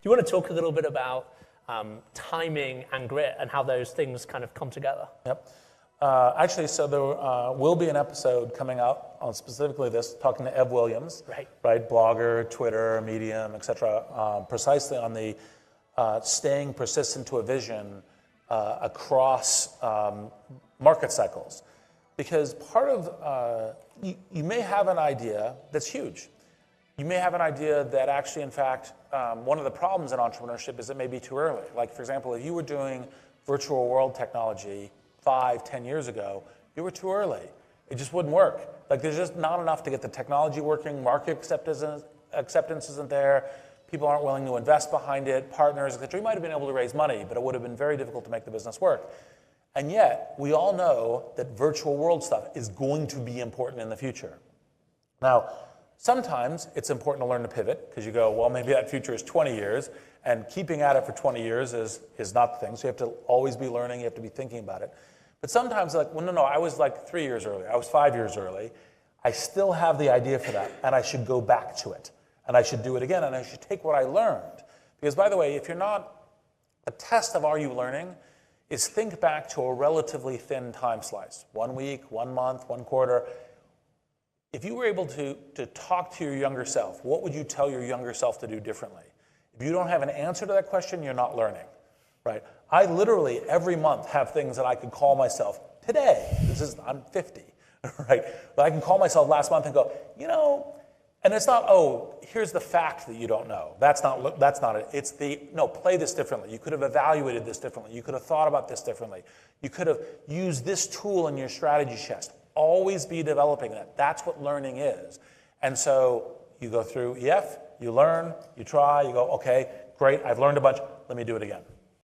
you want to talk a little bit about timing and grit and how those things kind of come together? Yep. Actually, so there will be an episode coming out on specifically this, talking to Ev Williams, right? Blogger, Twitter, Medium, etc., precisely on the staying persistent to a vision across market cycles. Because part of, you may have an idea that's huge. You may have an idea that actually, in fact, one of the problems in entrepreneurship is it may be too early. Like, for example, if you were doing virtual world technology 5-10 years ago, you were too early. It just wouldn't work. Like, there's just not enough to get the technology working, market acceptance isn't there, people aren't willing to invest behind it, partners, etc. You might have been able to raise money, but it would have been very difficult to make the business work. And yet, we all know that virtual world stuff is going to be important in the future. Now, sometimes it's important to learn to pivot, because you go, well, maybe that future is 20 years, and keeping at it for 20 years is not the thing. So you have to always be learning, you have to be thinking about it. But sometimes, like, well, no, I was like 3 years early, I was 5 years early. I still have the idea for that, and I should go back to it. And I should do it again, and I should take what I learned. Because, by the way, if you're not, a test of are you learning is think back to a relatively thin time slice. 1 week, 1 month, 1 quarter. If you were able to talk to your younger self, what would you tell your younger self to do differently? If you don't have an answer to that question, you're not learning, right? I literally, every month, have things that I could call myself today. I'm 50, right? But I can call myself last month and go, you know, and it's not, oh, here's the fact that you don't know. That's not it. It's the, no, play this differently. You could have evaluated this differently. You could have thought about this differently. You could have used this tool in your strategy chest. Always be developing that. That's what learning is. And so you go through EF, you learn, you try, you go, okay, great, I've learned a bunch, let me do it again.